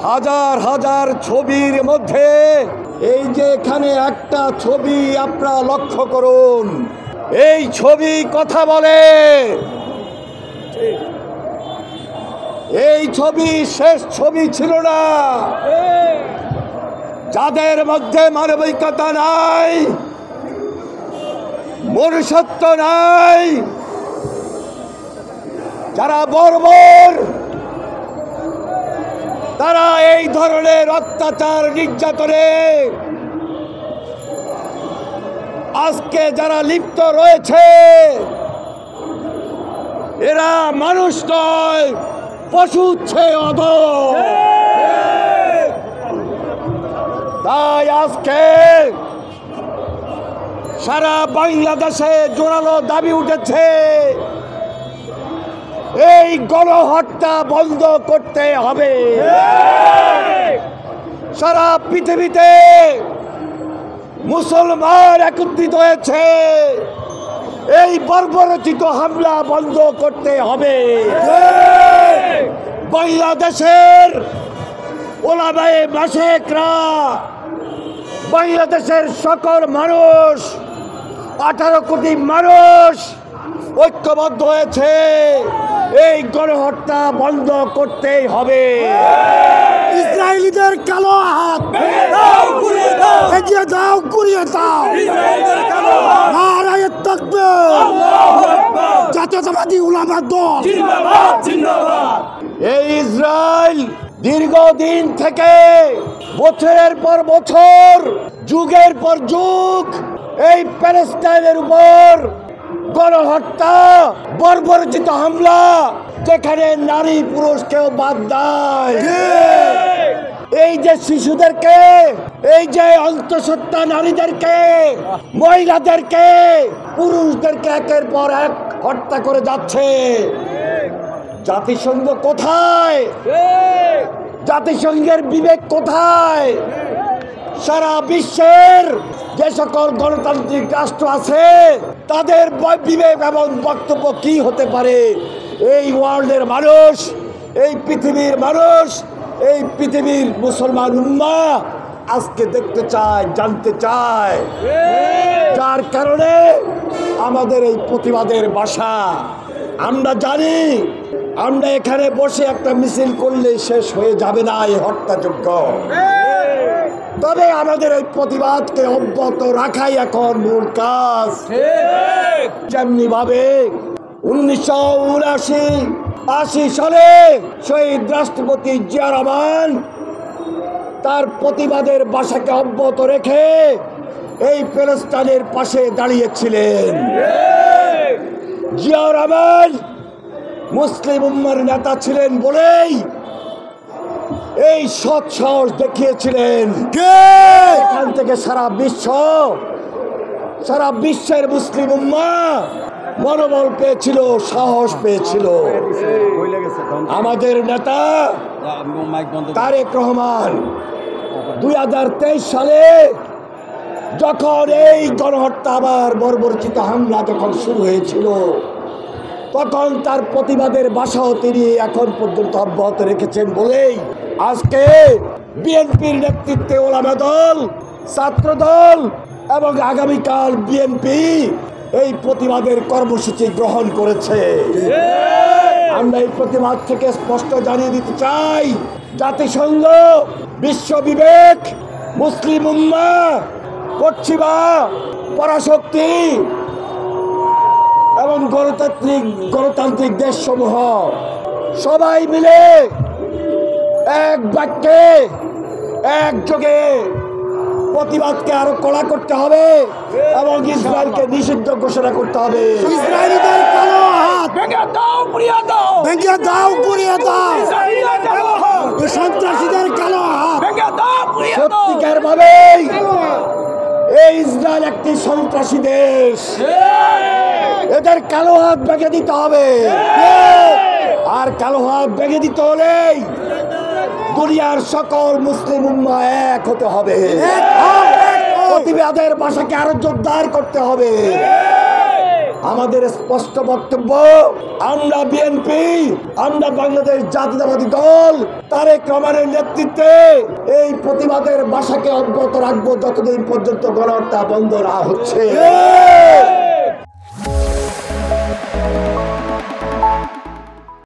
হাজার হাজার ছবির মধ্যে এই যে এখানে একটা ছবি আপনারা লক্ষ্য করুন, এই ছবি কথা বলে। এই ছবি শেষ ছবি ছিল না। যাদের মধ্যে মানবিকতা নাই, মনুষ্যত্ব নাই, যারা বর্বর, তারা এই ধরনের অত্যাচার নির্যাতনে আজকে যারা লিপ্ত রয়েছে, এরা মানুষ নয়, পশু চেয়ে অধম। তাই আজকে সারা বাংলাদেশে জোরালো দাবি উঠেছে, এই গণহত্যা বন্ধ করতে হবে। সারা পৃথিবীতে মুসলমান একত্রিত হয়েছে, এই বর্বরচিত হামলা বন্ধ করতে হবে। বাংলাদেশের ওলামায়ে মাশায়েখরা, বাংলাদেশের সকল মানুষ, 18 কোটি মানুষ ঐক্যবদ্ধ হয়েছে, এই গণহত্যা বন্ধ করতেই হবে। ইসরায়েলিদের কালো হাত এগিয়ে দাও, ঘুরিয়ে দাও। নারায়ে তাকবীর, জাতীয়তাবাদী উলামা দল। এই ইসরায়েল দীর্ঘদিন থেকে বছরের পর বছর, যুগের পর যুগ এই প্যালেস্টাইনের উপর গণহত্যা, বর্বরচিত হামলা, যেখানে নারী পুরুষকেও বাদ দেয়। এই যে শিশুদেরকে, এই যে অন্তঃসত্ত্বা নারীদেরকে, মহিলাদেরকে, পুরুষদেরকে একের পর এক হত্যা করে যাচ্ছে। জাতিসংঘ কোথায়? জাতিসংঘের বিবেক কোথায়? সারা বিশ্বের যে সকল গণতান্ত্রিক রাষ্ট্র আছে, তাদের বিবেক এবং বক্তব্য কি হতে পারে? এই ওয়ার্ল্ডের মানুষ, এই পৃথিবীর মানুষ, এই পৃথিবীর মুসলমান উম্মাহ আজকে দেখতে চায়, জানতে চায়। যার কারণে আমাদের এই প্রতিবাদের ভাষা। আমরা জানি, আমরা এখানে বসে একটা মিছিল করলে শেষ হয়ে যাবে না এই হত্যাযজ্ঞ। তবে আমাদের এই প্রতিবাদকে অব্যাহত রাখাই এখন মূল কাজ। যেমনি ভাবে 1979-80 সালে শহীদ রাষ্ট্রপতি জিয়া রহমান তার প্রতিবাদের ভাষাকে অব্যাহত রেখে এই প্যালেস্টাইনের পাশে দাঁড়িয়েছিলেন। জিয়া রহমান মুসলিম উম্মার নেতা ছিলেন বলেই এই সৎ সাহস দেখিয়েছিলেন। এখান থেকে সারা বিশ্বের মুসলিম উম্মাহ মনোবল পেয়েছিল, সাহস পেয়েছিল। আমাদের নেতা তারেক রহমান 2023 সালে যখন এই গণহত্যা আবার বর্বরচিত হামলা যখন শুরু হয়েছিল, তখন তার প্রতিবাদের ভাষাও তিনি এখন পর্যন্ত অব্যাহত রেখেছেন বলেই আজকে বিএনপির নেতৃত্বে ওলামা দল, ছাত্র দল এবং আগামীকাল বিএনপি এই প্রতিবাদের কর্মসূচি গ্রহণ করেছে। আমরা এই প্রতিবাদ থেকে স্পষ্ট জানিয়ে দিতে চাই, জাতিসংঘ, বিশ্ব বিবেক, মুসলিম উম্মাহ, পশ্চিমা পরাশক্তি এবং গণতান্ত্রিক দেশসমূহ সবাই মিলে এক বাক্যে, একযোগে প্রতিবাদকে আরো কড়া করতে হবে এবং ইসরায়েলকে নিষিদ্ধ ঘোষণা করতে হবে। ইসরায়েলিদের কালো হাত ভেঙে দাও, ঘুরিয়ে দাও। ভেঙে দাও, ঘুরিয়ে দাও। এই সন্ত্রাসীদের কালো হাত ভেঙে দাও, ঘুরিয়ে দাও। সত্যিকার ভাবে এই ইসরায়েল একটি সন্ত্রাসী দেশ, এদের কালো হাত ভেঙে দিতে হবে। আর কালো হাত ভেঙে দিতে হলেই দুনিয়ার সকল মুসলিম উম্মাহ এক হতে হবে। প্রতিবাদের ভাষাকে আরো জোরদার করতে হবে। আমাদের স্পষ্ট বক্তব্য, আমরা বিএনপি, আমরা বাংলাদেশ জাতীয়তাবাদী দল তারেক রহমানের নেতৃত্বে এই প্রতিবাদের ভাষাকে অব্যাহত রাখবো যতদিন পর্যন্ত গণহত্যা বন্ধ না হচ্ছে।